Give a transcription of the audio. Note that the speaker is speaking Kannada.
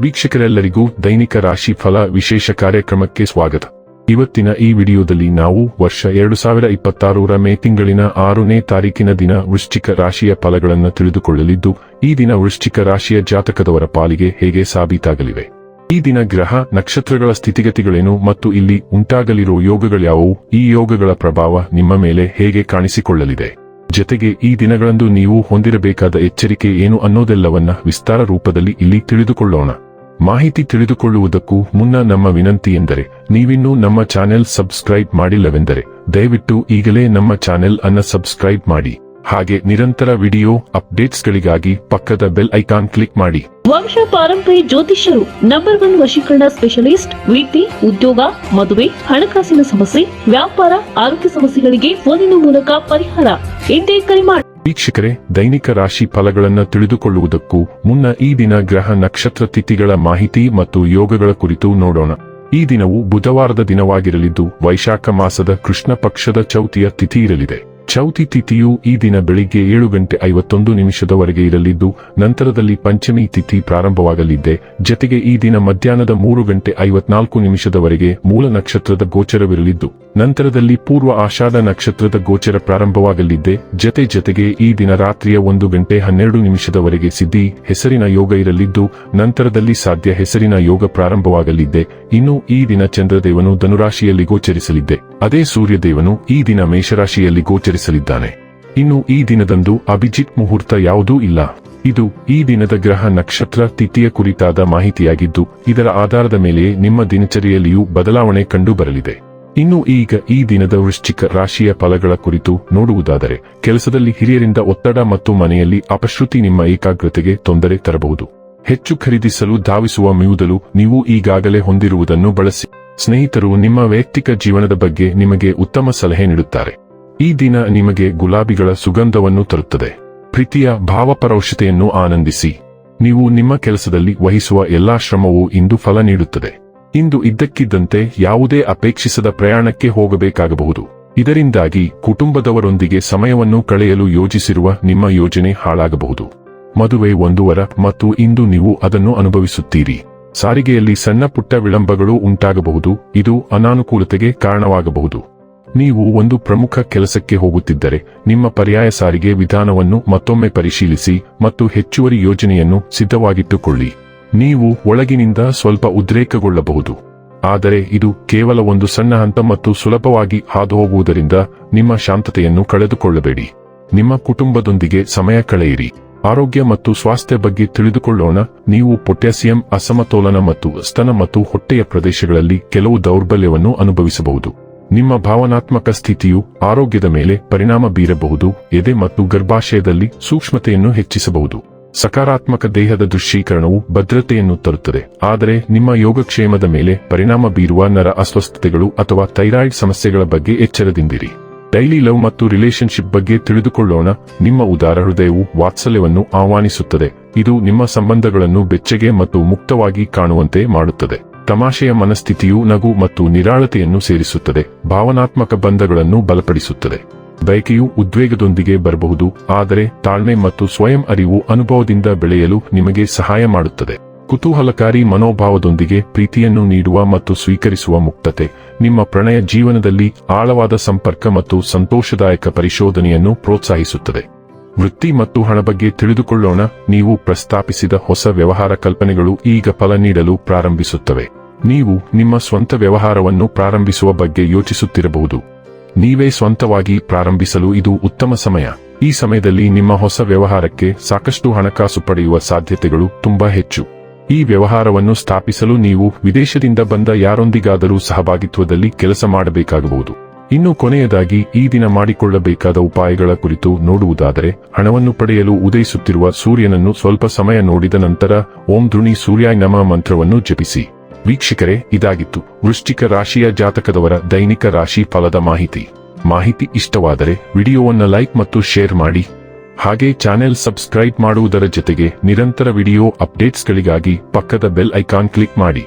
ವೀಕ್ಷಕರೆಲ್ಲರಿಗೂ ದೈನಿಕ ರಾಶಿ ಫಲ ವಿಶೇಷ ಕಾರ್ಯಕ್ರಮಕ್ಕೆ ಸ್ವಾಗತ. ಇವತ್ತಿನ ಈ ವಿಡಿಯೋದಲ್ಲಿ ನಾವು ವರ್ಷ 2026ರ ಮೇ ತಿಂಗಳಿನ 6ನೇ ತಾರೀಕಿನ ದಿನ ವೃಶ್ಚಿಕ ರಾಶಿಯ ಫಲಗಳನ್ನು ತಿಳಿದುಕೊಳ್ಳಲಿದ್ದು, ಈ ದಿನ ವೃಶ್ಚಿಕ ರಾಶಿಯ ಜಾತಕದವರ ಪಾಲಿಗೆ ಹೇಗೆ ಸಾಬೀತಾಗಲಿವೆ, ಈ ದಿನ ಗ್ರಹ ನಕ್ಷತ್ರಗಳ ಸ್ಥಿತಿಗತಿಗಳೇನು ಮತ್ತು ಇಲ್ಲಿ ಉಂಟಾಗಲಿರುವ ಯೋಗಗಳ್ಯಾವುವು, ಈ ಯೋಗಗಳ ಪ್ರಭಾವ ನಿಮ್ಮ ಮೇಲೆ ಹೇಗೆ ಕಾಣಿಸಿಕೊಳ್ಳಲಿದೆ, ಜೊತೆಗೆ ಈ ದಿನಗಳಂದು ನೀವು ಹೊಂದಿರಬೇಕಾದ ಎಚ್ಚರಿಕೆ ಏನು ಅನ್ನೋದೆಲ್ಲವನ್ನ ವಿಸ್ತಾರ ರೂಪದಲ್ಲಿ ಇಲ್ಲಿ ತಿಳಿದುಕೊಳ್ಳೋಣ. ಮಾಹಿತಿ ತಿಳಿದುಕೊಳ್ಳುವುದಕ್ಕೂ ಮುನ್ನ ನಮ್ಮ ವಿನಂತಿ ಎಂದರೆ, ನೀವಿನ್ನೂ ನಮ್ಮ ಚಾನೆಲ್ ಸಬ್ಸ್ಕ್ರೈಬ್ ಮಾಡಿಲ್ಲವೆಂದರೆ ದಯವಿಟ್ಟು ಈಗಲೇ ನಮ್ಮ ಚಾನೆಲ್ ಅನ್ನು ಸಬ್ಸ್ಕ್ರೈಬ್ ಮಾಡಿ. ಹಾಗೆ ನಿರಂತರ ವಿಡಿಯೋ ಅಪ್ಡೇಟ್ಸ್ಗಳಿಗಾಗಿ ಪಕ್ಕದ ಬೆಲ್ ಐಕಾನ್ ಕ್ಲಿಕ್ ಮಾಡಿ. ವಂಶ ಪಾರಂಪರ್ಯ ಜ್ಯೋತಿಷ್ಯರು ನಂಬರ್ 1 ವಶೀಕರಣ ಸ್ಪೆಷಲಿಸ್ಟ್. ವೃತ್ತಿ, ಉದ್ಯೋಗ, ಮದುವೆ, ಹಣಕಾಸಿನ ಸಮಸ್ಯೆ, ವ್ಯಾಪಾರ, ಆರೋಗ್ಯ ಸಮಸ್ಯೆಗಳಿಗೆ ಫೋನಿನ ಮೂಲಕ ಪರಿಹಾರ. ಇಂದೇ ಕರೆ ಮಾಡಿ. ವೀಕ್ಷಕರೇ, ದೈನಿಕ ರಾಶಿ ಫಲಗಳನ್ನು ತಿಳಿದುಕೊಳ್ಳುವುದಕ್ಕೂ ಮುನ್ನ ಈ ದಿನ ಗ್ರಹ ನಕ್ಷತ್ರ ತಿಥಿಗಳ ಮಾಹಿತಿ ಮತ್ತು ಯೋಗಗಳ ಕುರಿತು ನೋಡೋಣ. ಈ ದಿನವು ಬುಧವಾರದ ದಿನವಾಗಿರಲಿದ್ದು, ವೈಶಾಖ ಮಾಸದ ಕೃಷ್ಣ ಪಕ್ಷದ ಚೌತಿಯ ತಿಥಿ ಇರಲಿದೆ. ಚೌತಿ ತಿಥಿಯು ಈ ದಿನ ಬೆಳಿಗ್ಗೆ 7:51 ಇರಲಿದ್ದು, ನಂತರದಲ್ಲಿ ಪಂಚಮಿ ತಿಥಿ ಪ್ರಾರಂಭವಾಗಲಿದೆ. ಜೊತೆಗೆ ಈ ದಿನ ಮಧ್ಯಾಹ್ನದ 3:54 ಮೂಲ ನಕ್ಷತ್ರದ ಗೋಚರವಿರಲಿದ್ದು, ನಂತರದಲ್ಲಿ ಪೂರ್ವ ಆಷಾಢ ನಕ್ಷತ್ರದ ಗೋಚರ ಪ್ರಾರಂಭವಾಗಲಿದೆ. ಜೊತೆಗೆ ಈ ದಿನ ರಾತ್ರಿಯ 1:12 ಸಿದ್ಧಿ ಹೆಸರಿನ ಯೋಗ ಇರಲಿದ್ದು, ನಂತರದಲ್ಲಿ ಸಾಧ್ಯ ಹೆಸರಿನ ಯೋಗ ಪ್ರಾರಂಭವಾಗಲಿದೆ. ಇನ್ನು ಈ ದಿನ ಚಂದ್ರದೇವನು ಧನುರಾಶಿಯಲ್ಲಿ ಗೋಚರಿಸಲಿದೆ. ಅದೇ ಸೂರ್ಯದೇವನು ಈ ದಿನ ಮೇಷರಾಶಿಯಲ್ಲಿ ಗೋಚರಿಸಲಿದ್ದಾನೆ. ಇನ್ನು ಈ ದಿನದಂದು ಅಭಿಜಿತ್ ಮುಹೂರ್ತ ಯಾವುದೂ ಇಲ್ಲ. ಇದು ಈ ದಿನದ ಗ್ರಹ ನಕ್ಷತ್ರ ತಿಥಿಯ ಕುರಿತಾದ ಮಾಹಿತಿಯಾಗಿದ್ದು, ಇದರ ಆಧಾರದ ಮೇಲೆ ನಿಮ್ಮ ದಿನಚರಿಯಲ್ಲಿಯೂ ಬದಲಾವಣೆ ಕಂಡು ಬರಲಿದೆ. ಇನ್ನು ಈಗ ಈ ದಿನದ ವೃಶ್ಚಿಕ ರಾಶಿಯ ಫಲಗಳ ಕುರಿತು ನೋಡುವುದಾದರೆ, ಕೆಲಸದಲ್ಲಿ ಹಿರಿಯರಿಂದ ಒತ್ತಡ ಮತ್ತು ಮನೆಯಲ್ಲಿ ಅಪಶ್ರುತಿ ನಿಮ್ಮ ಏಕಾಗ್ರತೆಗೆ ತೊಂದರೆ ತರಬಹುದು. ಹೆಚ್ಚು ಖರೀದಿಸಲು ಧಾವಿಸುವ ಮಿವುದಲು ನೀವು ಈಗಾಗಲೇ ಹೊಂದಿರುವುದನ್ನು ಬಳಸಿ. ಸ್ನೇಹಿತರು ನಿಮ್ಮ ವೈಯಕ್ತಿಕ ಜೀವನದ ಬಗ್ಗೆ ನಿಮಗೆ ಉತ್ತಮ ಸಲಹೆ ನೀಡುತ್ತಾರೆ. ಈ ದಿನ ನಿಮಗೆ ಗುಲಾಬಿಗಳ ಸುಗಂಧವನ್ನು ತರುತ್ತದೆ. ಪ್ರೀತಿಯ ಭಾವಪರವಶತೆಯನ್ನು ಆನಂದಿಸಿ. ನೀವು ನಿಮ್ಮ ಕೆಲಸದಲ್ಲಿ ವಹಿಸುವ ಎಲ್ಲಾ ಶ್ರಮವೂ ಇಂದು ಫಲ ನೀಡುತ್ತದೆ. ಇಂದು ಇದ್ದಕ್ಕಿದ್ದಂತೆ ಯಾವುದೇ ಅಪೇಕ್ಷಿಸದ ಪ್ರಯಾಣಕ್ಕೆ ಹೋಗಬೇಕಾಗಬಹುದು. ಇದರಿಂದಾಗಿ ಕುಟುಂಬದವರೊಂದಿಗೆ ಸಮಯವನ್ನು ಕಳೆಯಲು ಯೋಜಿಸಿರುವ ನಿಮ್ಮ ಯೋಜನೆ ಹಾಳಾಗಬಹುದು. ಮದುವೆ 1 ವಾರ ಮತ್ತು ಇಂದು ನೀವು ಅದನ್ನು ಅನುಭವಿಸುತ್ತೀರಿ. ಸಾರಿಗೆಯಲ್ಲಿ ಸಣ್ಣ ಪುಟ್ಟ ವಿಳಂಬಗಳು ಉಂಟಾಗಬಹುದು. ಇದು ಅನಾನುಕೂಲತೆಗೆ ಕಾರಣವಾಗಬಹುದು. ನೀವು ಒಂದು ಪ್ರಮುಖ ಕೆಲಸಕ್ಕೆ ಹೋಗುತ್ತಿದ್ದರೆ ನಿಮ್ಮ ಪರ್ಯಾಯ ಸಾರಿಗೆ ವಿಧಾನವನ್ನು ಮತ್ತೊಮ್ಮೆ ಪರಿಶೀಲಿಸಿ ಮತ್ತು ಹೆಚ್ಚುವರಿ ಯೋಜನೆಯನ್ನು ಸಿದ್ಧವಾಗಿಟ್ಟುಕೊಳ್ಳಿ. ನೀವು ಒಳಗಿನಿಂದ ಸ್ವಲ್ಪ ಉದ್ರೇಕಗೊಳ್ಳಬಹುದು, ಆದರೆ ಇದು ಕೇವಲ ಒಂದು ಸಣ್ಣ ಹಂತ ಮತ್ತು ಸುಲಭವಾಗಿ ಹಾದುಹೋಗುವುದರಿಂದ ನಿಮ್ಮ ಶಾಂತತೆಯನ್ನು ಕಳೆದುಕೊಳ್ಳಬೇಡಿ. ನಿಮ್ಮ ಕುಟುಂಬದೊಂದಿಗೆ ಸಮಯ ಕಳೆಯಿರಿ. ಆರೋಗ್ಯ ಮತ್ತು ಸ್ವಾಸ್ಥ್ಯ ಬಗ್ಗೆ ತಿಳಿದುಕೊಳ್ಳೋಣ. ನೀವು ಪೊಟ್ಯಾಸಿಯಂ ಅಸಮತೋಲನ ಮತ್ತು ಸ್ತನ ಮತ್ತು ಹೊಟ್ಟೆಯ ಪ್ರದೇಶಗಳಲ್ಲಿ ಕೆಲವು ದೌರ್ಬಲ್ಯವನ್ನು ಅನುಭವಿಸಬಹುದು. ನಿಮ್ಮ ಭಾವನಾತ್ಮಕ ಸ್ಥಿತಿಯು ಆರೋಗ್ಯದ ಮೇಲೆ ಪರಿಣಾಮ ಬೀರಬಹುದು. ಎದೆ ಮತ್ತು ಗರ್ಭಾಶಯದಲ್ಲಿ ಸೂಕ್ಷ್ಮತೆಯನ್ನು ಹೆಚ್ಚಿಸಬಹುದು. ಸಕಾರಾತ್ಮಕ ದೇಹದ ದೃಶ್ಯೀಕರಣವು ಭದ್ರತೆಯನ್ನು ತರುತ್ತದೆ, ಆದರೆ ನಿಮ್ಮ ಯೋಗಕ್ಷೇಮದ ಮೇಲೆ ಪರಿಣಾಮ ಬೀರುವ ನರ ಅಸ್ವಸ್ಥತೆಗಳು ಅಥವಾ ಥೈರಾಯ್ಡ್ ಸಮಸ್ಯೆಗಳ ಬಗ್ಗೆ ಎಚ್ಚರದಿಂದಿರಿ. ಡೈಲಿ ಲವ್ ಮತ್ತು ರಿಲೇಶನ್ಶಿಪ್ ಬಗ್ಗೆ ತಿಳಿದುಕೊಳ್ಳೋಣ. ನಿಮ್ಮ ಉದಾರ ಹೃದಯವು ವಾತ್ಸಲ್ಯವನ್ನು ಆಹ್ವಾನಿಸುತ್ತದೆ. ಇದು ನಿಮ್ಮ ಸಂಬಂಧಗಳನ್ನು ಬೆಚ್ಚಗೆ ಮತ್ತು ಮುಕ್ತವಾಗಿ ಕಾಣುವಂತೆ ಮಾಡುತ್ತದೆ. ತಮಾಷೆಯ ಮನಸ್ಥಿತಿಯು ನಗು ಮತ್ತು ನಿರಾಳತೆಯನ್ನು ಸೇರಿಸುತ್ತದೆ. ಭಾವನಾತ್ಮಕ ಬಂಧಗಳನ್ನು ಬಲಪಡಿಸುತ್ತದೆ. ಬಯಕೆಯು ಉದ್ವೇಗದೊಂದಿಗೆ ಬರಬಹುದು, ಆದರೆ ತಾಳ್ಮೆ ಮತ್ತು ಸ್ವಯಂ ಅರಿವು ಅನುಭವದಿಂದ ಬೆಳೆಯಲು ನಿಮಗೆ ಸಹಾಯ ಮಾಡುತ್ತದೆ. ಕುತೂಹಲಕಾರಿ ಮನೋಭಾವದೊಂದಿಗೆ ಪ್ರೀತಿಯನ್ನು ನೀಡುವ ಮತ್ತು ಸ್ವೀಕರಿಸುವ ಮುಕ್ತತೆ ನಿಮ್ಮ ಪ್ರಣಯ ಜೀವನದಲ್ಲಿ ಆಳವಾದ ಸಂಪರ್ಕ ಮತ್ತು ಸಂತೋಷದಾಯಕ ಪರಿಶೋಧನೆಯನ್ನು ಪ್ರೋತ್ಸಾಹಿಸುತ್ತದೆ. ವೃತ್ತಿ ಮತ್ತು ಹಣ ಬಗ್ಗೆ ತಿಳಿದುಕೊಳ್ಳೋಣ. ನೀವು ಪ್ರಸ್ತಾಪಿಸಿದ ಹೊಸ ವ್ಯವಹಾರ ಕಲ್ಪನೆಗಳು ಈಗ ಫಲ ನೀಡಲು ಪ್ರಾರಂಭಿಸುತ್ತವೆ. ನೀವು ನಿಮ್ಮ ಸ್ವಂತ ವ್ಯವಹಾರವನ್ನು ಪ್ರಾರಂಭಿಸುವ ಬಗ್ಗೆ ಯೋಚಿಸುತ್ತಿರಬಹುದು. ನೀವೇ ಸ್ವಂತವಾಗಿ ಪ್ರಾರಂಭಿಸಲು ಇದು ಉತ್ತಮ ಸಮಯ. ಈ ಸಮಯದಲ್ಲಿ ನಿಮ್ಮ ಹೊಸ ವ್ಯವಹಾರಕ್ಕೆ ಸಾಕಷ್ಟು ಹಣಕಾಸು ಪಡೆಯುವ ಸಾಧ್ಯತೆಗಳು ತುಂಬಾ ಹೆಚ್ಚು. ಈ ವ್ಯವಹಾರವನ್ನು ಸ್ಥಾಪಿಸಲು ನೀವು ವಿದೇಶದಿಂದ ಬಂದ ಯಾರೊಂದಿಗಾದರೂ ಸಹಭಾಗಿತ್ವದಲ್ಲಿ ಕೆಲಸ ಮಾಡಬೇಕಾಗಬಹುದು. ಇನ್ನು ಕೊನೆಯದಾಗಿ ಈ ದಿನ ಮಾಡಿಕೊಳ್ಳಬೇಕಾದ ಉಪಾಯಗಳ ಕುರಿತು ನೋಡುವುದಾದರೆ, ಹಣವನ್ನು ಪಡೆಯಲು ಉದಯಿಸುತ್ತಿರುವ ಸೂರ್ಯನನ್ನು ಸ್ವಲ್ಪ ಸಮಯ ನೋಡಿದ ನಂತರ ಓಂ ಧೃಣಿ ಸೂರ್ಯಾಯ ನಮಃ ಮಂತ್ರವನ್ನು ಜಪಿಸಿ. ವೀಕ್ಷಕರೇ, ಇದಾಗಿತ್ತು ವೃಶ್ಚಿಕ ರಾಶಿಯ ಜಾತಕದವರ ದೈನಿಕ ರಾಶಿ ಫಲದ ಮಾಹಿತಿ ಇಷ್ಟವಾದರೆ ವಿಡಿಯೋವನ್ನು ಲೈಕ್ ಮತ್ತು ಶೇರ್ ಮಾಡಿ. ಹಾಗೆ ಚಾನೆಲ್ ಸಬ್ಸ್ಕ್ರೈಬ್ ಮಾಡುವುದರ ಜೊತೆಗೆ ನಿರಂತರ ವಿಡಿಯೋ ಅಪ್ಡೇಟ್ಸ್ಗಳಿಗಾಗಿ ಪಕ್ಕದ ಬೆಲ್ ಐಕಾನ್ ಕ್ಲಿಕ್ ಮಾಡಿ.